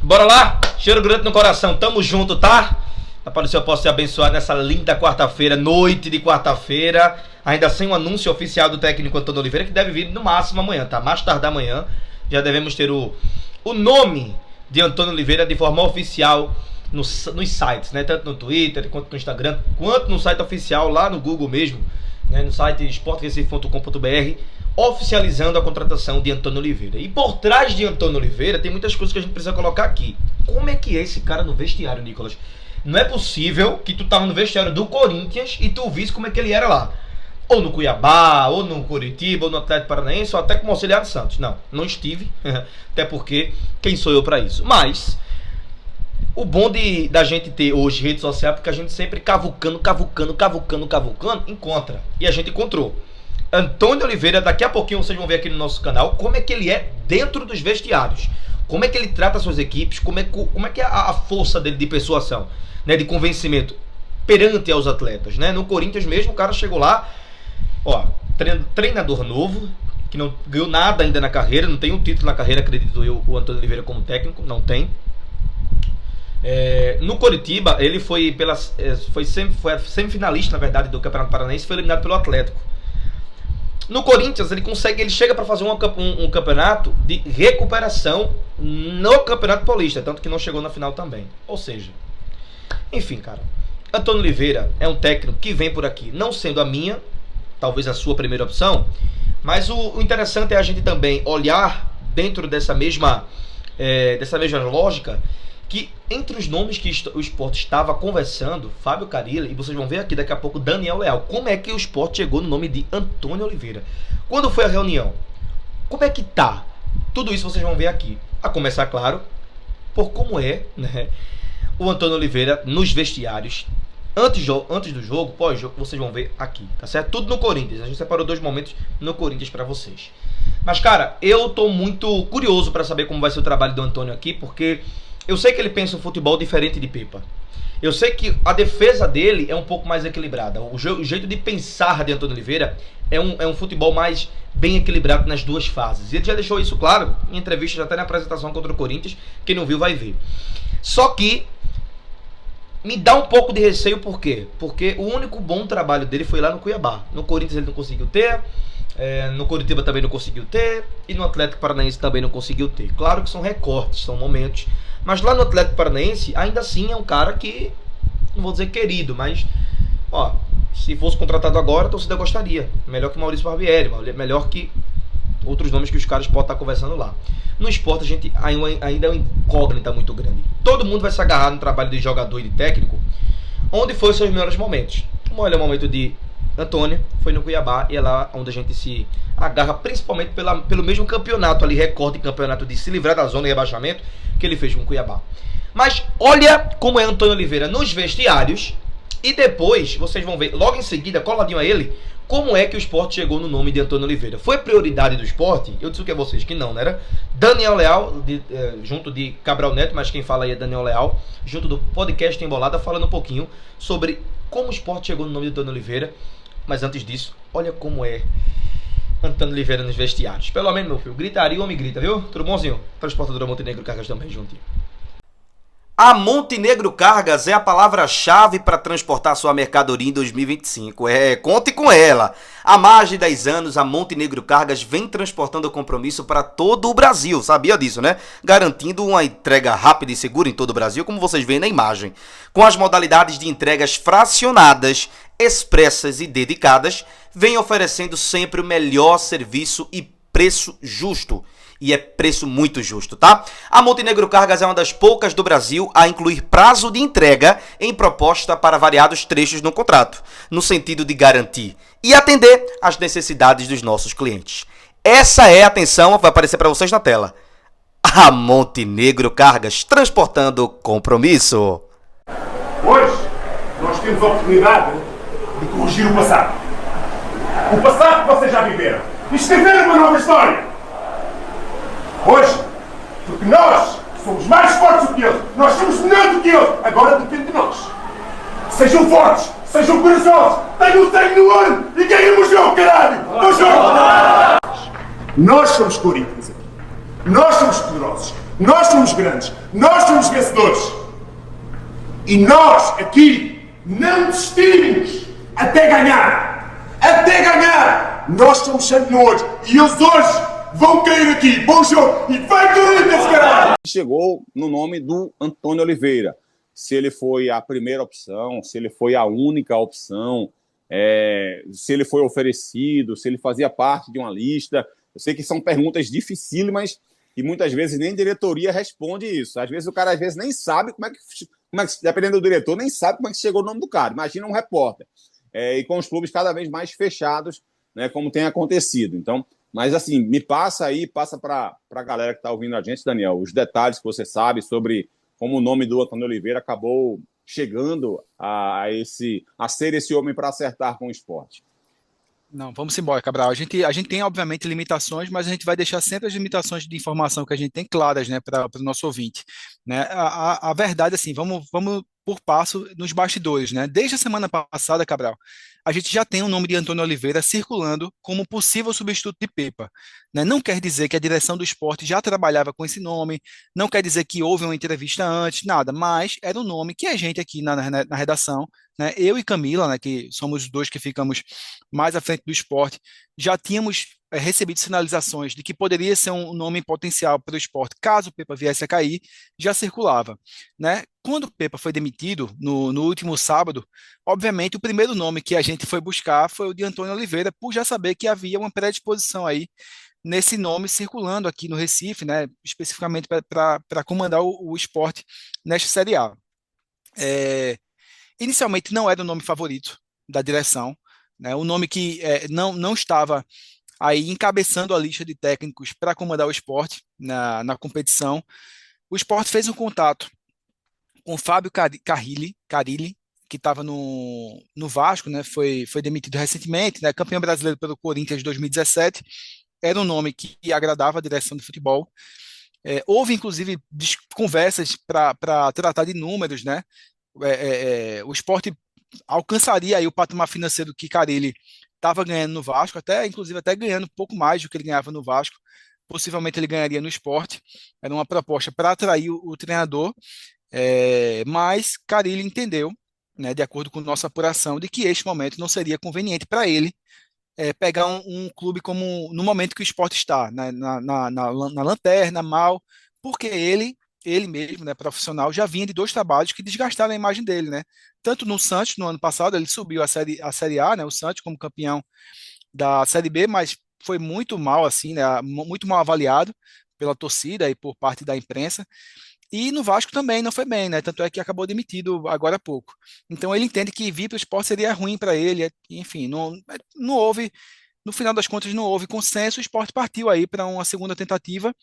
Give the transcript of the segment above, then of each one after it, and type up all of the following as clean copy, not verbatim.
Bora lá, cheiro grande no coração, tamo junto, tá? Para o Senhor possa te abençoar nessa linda quarta-feira, noite de quarta-feira, ainda sem o anúncio oficial do técnico Antônio Oliveira, que deve vir no máximo amanhã, tá? Mais tarde da manhã, já devemos ter o nome de Antônio Oliveira de forma oficial nos sites, né? Tanto no Twitter, quanto no Instagram, quanto no site oficial, lá no Google mesmo, né? No site esporterecife.com.br, oficializando a contratação de Antônio Oliveira. E por trás de Antônio Oliveira tem muitas coisas que a gente precisa colocar aqui. Como é que é esse cara no vestiário, Nicolas? Não é possível que tu tava no vestiário do Corinthians e tu visse como é que ele era lá. Ou no Cuiabá, ou no Curitiba, ou no Atlético Paranaense, ou até como auxiliar de Santos. Não estive, até porque quem sou eu para isso. Mas o bom da gente ter hoje rede social é porque a gente sempre cavucando, encontra. E a gente encontrou. Antônio Oliveira, daqui a pouquinho vocês vão ver aqui no nosso canal como é que ele é dentro dos vestiários. Como é que ele trata suas equipes, como é que é a força dele de persuasão, né, de convencimento perante aos atletas, né? No Corinthians mesmo, o cara chegou lá, ó, treinador novo, que não ganhou nada ainda na carreira, não tem um título na carreira, acredito eu, o Antônio Oliveira como técnico, não tem. No Coritiba, ele foi semifinalista, na verdade, do Campeonato Paranaense, foi eliminado pelo Atlético. No Corinthians, ele chega para fazer um campeonato de recuperação no Campeonato Paulista, tanto que não chegou na final também. Ou seja, enfim, cara, Antônio Oliveira é um técnico que vem por aqui, não sendo a minha, talvez a sua primeira opção, mas o interessante é a gente também olhar dentro dessa mesma lógica, que entre os nomes que o Sport estava conversando, Fábio Carilli, e vocês vão ver aqui daqui a pouco Daniel Leal, como é que o Sport chegou no nome de Antônio Oliveira? Quando foi a reunião? Como é que tá? Tudo isso vocês vão ver aqui. A começar, claro, por como é, né, o Antônio Oliveira nos vestiários, antes do jogo, pós-jogo, vocês vão ver aqui, tá certo? Tudo no Corinthians, a gente separou 2 momentos no Corinthians para vocês. Mas, cara, eu tô muito curioso para saber como vai ser o trabalho do Antônio aqui, porque eu sei que ele pensa um futebol diferente de Pepa. Eu sei que a defesa dele é um pouco mais equilibrada. O jeito de pensar de Antônio Oliveira é um futebol mais bem equilibrado nas duas fases. E ele já deixou isso claro em entrevistas, até na apresentação contra o Corinthians. Quem não viu vai ver. Só que me dá um pouco de receio, por quê? Porque o único bom trabalho dele foi lá no Cuiabá. No Corinthians ele não conseguiu ter, no Curitiba também não conseguiu ter, e no Atlético Paranaense também não conseguiu ter. Claro que são recortes, são momentos, mas lá no Atlético Paranaense ainda assim é um cara que, não vou dizer querido, mas ó, se fosse contratado agora, a torcida gostaria. Melhor que Maurício Barbieri, melhor que outros nomes que os caras podem estar conversando lá. No Sport a gente ainda é uma incógnita muito grande. Todo mundo vai se agarrar no trabalho de jogador e de técnico, onde foi os seus melhores momentos. O melhor momento de Antônio foi no Cuiabá, e é lá onde a gente se agarra, principalmente pelo mesmo campeonato ali, recorde campeonato de se livrar da zona de rebaixamento que ele fez com o Cuiabá. Mas olha como é Antônio Oliveira nos vestiários, e depois vocês vão ver logo em seguida, coladinho a ele, como é que o Sport chegou no nome de Antônio Oliveira. Foi prioridade do Sport? Eu disse o que a vocês, que não, né? Era Daniel Leal, junto de Cabral Neto, mas quem fala aí é Daniel Leal, junto do podcast Embolada, falando um pouquinho sobre como o Sport chegou no nome de Antônio Oliveira. Mas antes disso, olha como é Antônio Oliveira nos vestiários. Pelo menos, meu filho, gritaria o homem grita, viu? Tudo bonzinho? Transportadora Montenegro Cargas também, juntinho. A Montenegro Cargas é a palavra-chave para transportar sua mercadoria em 2025. Conte com ela. Há mais de 10 anos, a Montenegro Cargas vem transportando o compromisso para todo o Brasil. Sabia disso, né? Garantindo uma entrega rápida e segura em todo o Brasil, como vocês veem na imagem. Com as modalidades de entregas fracionadas, expressas e dedicadas, vem oferecendo sempre o melhor serviço e preço justo. E é preço muito justo, tá? A Montenegro Cargas é uma das poucas do Brasil a incluir prazo de entrega em proposta para variados trechos no contrato, no sentido de garantir e atender às necessidades dos nossos clientes. Essa é a atenção, vai aparecer para vocês na tela. A Montenegro Cargas, transportando compromisso. Hoje, nós temos a oportunidade de corrigir o passado. O passado que vocês já viveram. E escrever uma nova história. Hoje, porque nós somos mais fortes do que eles, nós somos melhores do que eles, agora depende de nós. Sejam fortes, sejam corajosos, tenham sangue no olho e ganhem o jogo, caralho! O jogo! Nós somos Corinthians aqui. Nós somos poderosos, nós somos grandes, nós somos vencedores. E nós aqui não desistimos até ganhar. Até ganhar! Nós somos sangue no olho e eles hoje vão cair aqui. Bom jogo e vai Corinthians, caralho! Chegou no nome do Antônio Oliveira. Se ele foi a primeira opção, se ele foi a única opção, se ele foi oferecido, se ele fazia parte de uma lista. Eu sei que são perguntas dificílimas e muitas vezes nem diretoria responde isso. Às vezes o cara nem sabe como é que, dependendo do diretor, nem sabe como é que chegou o nome do cara. Imagina um repórter. E com os clubes cada vez mais fechados, né, como tem acontecido. Então, mas assim, me passa aí, passa para a galera que está ouvindo a gente, Daniel, os detalhes que você sabe sobre como o nome do Antônio Oliveira acabou chegando a ser esse homem para acertar com o esporte. Não, vamos embora, Cabral. A gente tem, obviamente, limitações, mas a gente vai deixar sempre as limitações de informação que a gente tem claras, né, para o nosso ouvinte. Né? A verdade, assim, vamos por passo nos bastidores, né? Desde a semana passada, Cabral, a gente já tem o nome de Antônio Oliveira circulando como possível substituto de Pepa. Né? Não quer dizer que a direção do esporte já trabalhava com esse nome, não quer dizer que houve uma entrevista antes, nada, mas era um nome que a gente aqui na redação, né, eu e Camila, né, que somos os dois que ficamos mais à frente do esporte, já tínhamos recebido sinalizações de que poderia ser um nome potencial para o esporte, caso o Pepa viesse a cair, já circulava. Né? Quando o Pepa foi demitido, no último sábado, obviamente o primeiro nome que a gente foi buscar foi o de Antônio Oliveira, por já saber que havia uma predisposição aí nesse nome circulando aqui no Recife, né, especificamente para comandar o esporte nesta Série A. Inicialmente não era o nome favorito da direção, né, o nome que não estava aí encabeçando a lista de técnicos para comandar o esporte na competição. O esporte fez um contato com o Fábio Carilli, que estava no Vasco, né, foi demitido recentemente, né, campeão brasileiro pelo Corinthians de 2017, era um nome que agradava a direção de futebol. Houve, inclusive, conversas para tratar de números, né? O esporte alcançaria aí o patamar financeiro que Carilli estava ganhando no Vasco, inclusive até ganhando um pouco mais do que ele ganhava no Vasco. Possivelmente ele ganharia no esporte. Era uma proposta para atrair o treinador, mas Carilli entendeu, né, de acordo com nossa apuração, de que este momento não seria conveniente para ele pegar um clube como no momento que o esporte está, né, na lanterna, mal, porque ele mesmo, né, profissional, já vinha de 2 trabalhos que desgastaram a imagem dele, né? Tanto no Santos, no ano passado, ele subiu a série A, né, o Santos como campeão da Série B, mas foi muito mal, assim, né, muito mal avaliado pela torcida e por parte da imprensa. E no Vasco também não foi bem, né? Tanto é que acabou demitido agora há pouco. Então ele entende que vir para o esporte seria ruim para ele. Enfim, não houve, no final das contas, não houve consenso. O esporte partiu aí para uma segunda tentativa.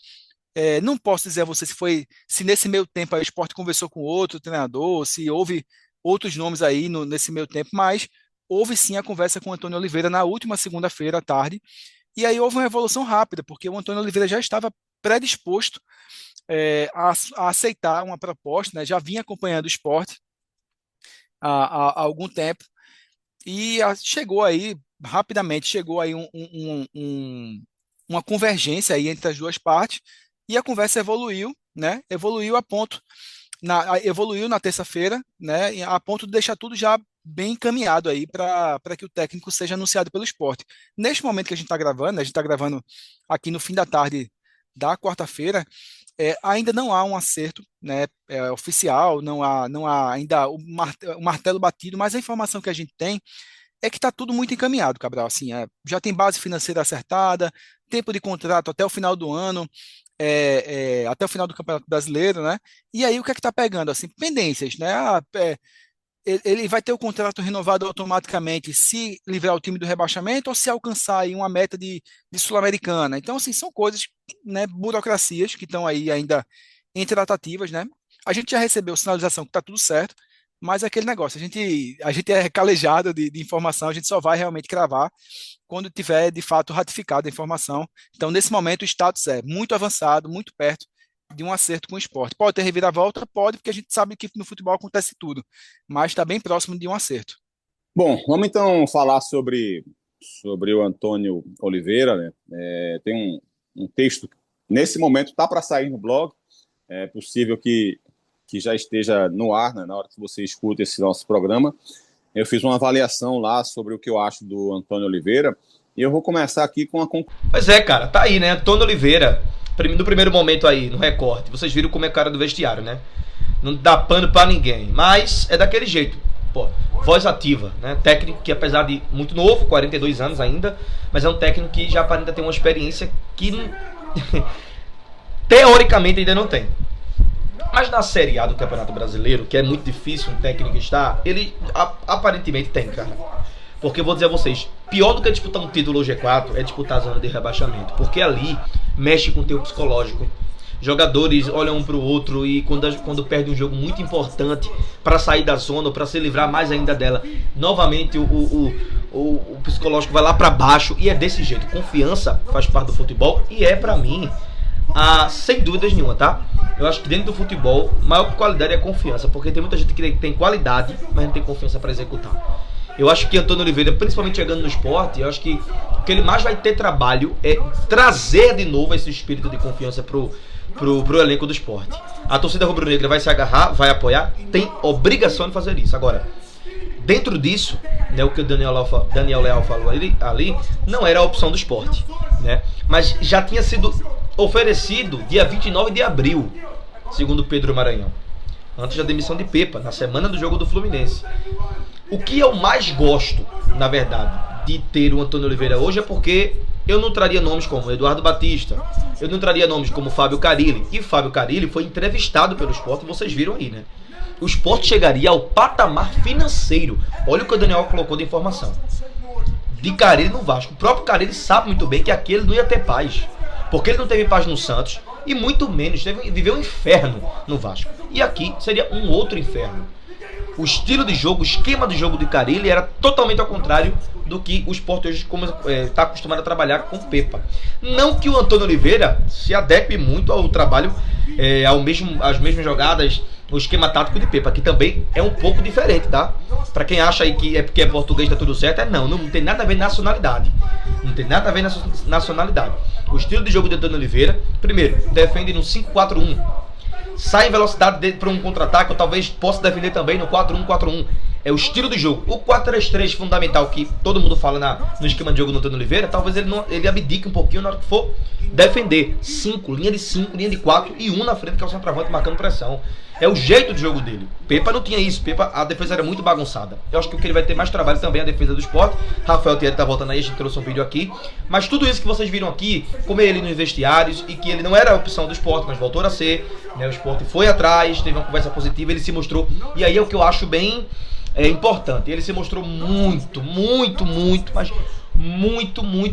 Não posso dizer a você se nesse meio tempo o esporte conversou com outro treinador, se houve outros nomes aí nesse meio tempo, mas houve sim a conversa com o Antônio Oliveira na última segunda-feira à tarde. E aí houve uma evolução rápida, porque o Antônio Oliveira já estava predisposto a aceitar uma proposta, né? Já vinha acompanhando o esporte há algum tempo e rapidamente chegou aí uma convergência aí entre as duas partes e a conversa evoluiu, né? Evoluiu evoluiu na terça-feira, né? A ponto de deixar tudo já bem encaminhado aí para que o técnico seja anunciado pelo esporte. Neste momento que a gente está gravando, né? A gente está gravando aqui no fim da tarde da quarta-feira. Ainda não há um acerto, né, oficial, não há ainda o martelo batido, mas a informação que a gente tem é que está tudo muito encaminhado, Cabral. Assim, já tem base financeira acertada, tempo de contrato até o final do ano, até o final do Campeonato Brasileiro, né? E aí o que é que está pegando? Assim, pendências, né? Ele vai ter o contrato renovado automaticamente se livrar o time do rebaixamento ou se alcançar aí uma meta de Sul-Americana. Então, assim, são coisas, né, burocracias que estão aí ainda em tratativas, né? A gente já recebeu sinalização que está tudo certo, mas é aquele negócio, a gente é calejado de informação, a gente só vai realmente cravar quando tiver, de fato, ratificada a informação. Então, nesse momento, o status é muito avançado, muito perto de um acerto com o esporte. Pode ter reviravolta? Pode, porque a gente sabe que no futebol acontece tudo, mas está bem próximo de um acerto. Bom, vamos então falar sobre o Antônio Oliveira, né? Tem um texto Nesse momento está para sair no blog, é possível que já esteja no ar, né, na hora que você escuta esse nosso programa. Eu fiz uma avaliação lá sobre o que eu acho do Antônio Oliveira, e eu vou começar aqui com a conclusão. Pois é, cara, tá aí, né? Antônio Oliveira, no primeiro momento aí, no recorte, vocês viram como é cara do vestiário, né? Não dá pano pra ninguém, mas é daquele jeito. Pô, voz ativa, né? Técnico que, apesar de muito novo, 42 anos ainda, mas é um técnico que já aparenta ter uma experiência que teoricamente ainda não tem. Mas na Série A do Campeonato Brasileiro, que é muito difícil um técnico estar, ele aparentemente tem, cara. Porque eu vou dizer a vocês, pior do que disputar um título G4 é disputar a zona de rebaixamento. Porque ali mexe com o teu psicológico. Jogadores olham um pro outro e quando perde um jogo muito importante para sair da zona ou para se livrar mais ainda dela, novamente o psicológico vai lá para baixo, e é desse jeito. Confiança faz parte do futebol e é pra mim, sem dúvidas nenhuma, tá? Eu acho que dentro do futebol, maior qualidade é a confiança, porque tem muita gente que tem qualidade, mas não tem confiança para executar. Eu acho que Antônio Oliveira, principalmente chegando no esporte, eu acho que o que ele mais vai ter trabalho é trazer de novo esse espírito de confiança pro elenco do esporte. A torcida rubro-negra vai se agarrar, vai apoiar, tem obrigação de fazer isso. Agora, dentro disso, né, o que o Daniel Leal falou ali não era a opção do esporte, né? Mas já tinha sido oferecido dia 29 de abril, segundo Pedro Maranhão, antes da demissão de Pepa, na semana do jogo do Fluminense. O que eu mais gosto, na verdade, de ter o Antônio Oliveira hoje é porque eu não traria nomes como Eduardo Batista, eu não traria nomes como Fábio Carille, e Fábio Carille foi entrevistado pelo Sport, e vocês viram aí, né? O Sport chegaria ao patamar financeiro. Olha o que o Daniel colocou de informação. De Carille no Vasco. O próprio Carille sabe muito bem que aqui ele não ia ter paz, porque ele não teve paz no Santos, e muito menos viveu um inferno no Vasco. E aqui seria um outro inferno. O estilo de jogo, o esquema de jogo de Carille era totalmente ao contrário do que o Sport hoje está acostumado a trabalhar com Pepa. Não que o Antônio Oliveira se adeque muito ao trabalho, às mesmas jogadas, o esquema tático de Pepa, que também é um pouco diferente, tá? Pra quem acha aí que é porque é português tá tudo certo, não tem nada a ver nacionalidade. Não tem nada a ver nacionalidade. O estilo de jogo de Antônio Oliveira, primeiro, defende no 5-4-1. Sai em velocidade para um contra-ataque, ou talvez possa defender também no 4-1-4-1. É o estilo de jogo. O 4-3-3 fundamental que todo mundo fala no esquema de jogo do Antônio Oliveira, talvez ele abdique um pouquinho na hora que for defender. 5, linha de 5, linha de 4 e 1 na frente, que é o centroavante marcando pressão. É o jeito de jogo dele. Pepa não tinha isso. Pepa, a defesa era muito bagunçada. Eu acho que o que ele vai ter mais trabalho também é a defesa do Sport. Rafael Thierry tá voltando aí, a gente trouxe um vídeo aqui. Mas tudo isso que vocês viram aqui, como ele nos vestiários, e que ele não era a opção do Sport, mas voltou a ser, né? O Sport foi atrás, teve uma conversa positiva, ele se mostrou. E aí é o que eu acho bem importante. Ele se mostrou muito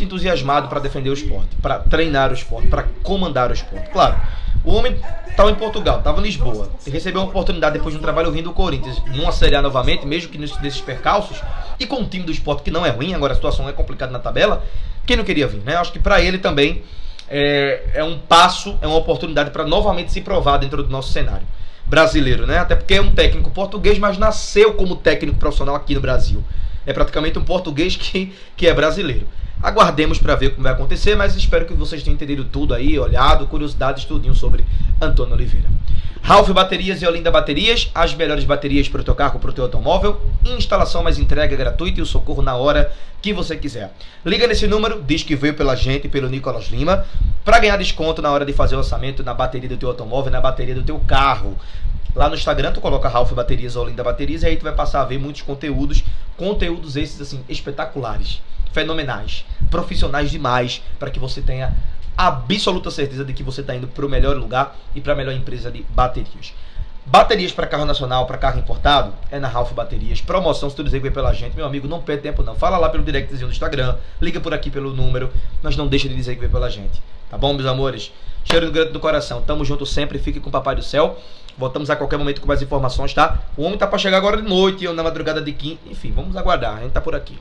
entusiasmado para defender o Sport, para treinar o Sport, para comandar o Sport. Claro, o homem estava em Portugal, estava em Lisboa, recebeu uma oportunidade depois de um trabalho ruim do Corinthians, numa Série A novamente, mesmo que nesses percalços, e com um time do Sport que não é ruim, agora a situação é complicada na tabela, quem não queria vir, né? Acho que para ele também é um passo, é uma oportunidade para novamente se provar dentro do nosso cenário brasileiro, né? Até porque é um técnico português, mas nasceu como técnico profissional aqui no Brasil. É praticamente um português que é brasileiro. Aguardemos para ver como vai acontecer, mas espero que vocês tenham entendido tudo aí, olhado, curiosidades, tudinho sobre Antônio Oliveira. Ralph Baterias e Olinda Baterias, as melhores baterias para o teu carro, para o teu automóvel, instalação mais entrega gratuita e o socorro na hora que você quiser. Liga nesse número, diz que veio pela gente, pelo Nicolas Lima, para ganhar desconto na hora de fazer o orçamento na bateria do teu automóvel, na bateria do teu carro. Lá no Instagram tu coloca Ralph Baterias ou Olinda Baterias e aí tu vai passar a ver muitos conteúdos esses assim espetaculares, fenomenais, profissionais demais, para que você tenha absoluta certeza de que você está indo para o melhor lugar e para a melhor empresa de baterias. Baterias para carro nacional, para carro importado, é na Ralph Baterias. Promoção, se tu dizer que veio pela gente, meu amigo, não perde tempo não. Fala lá pelo directzinho do Instagram, liga por aqui pelo número, mas não deixa de dizer que veio pela gente. Tá bom, meus amores? Cheiro grande do coração. Tamo junto sempre, fique com o Papai do Céu. Voltamos a qualquer momento com mais informações, tá? O homem tá para chegar agora de noite ou na madrugada de quinta. Enfim, vamos aguardar, a gente tá por aqui.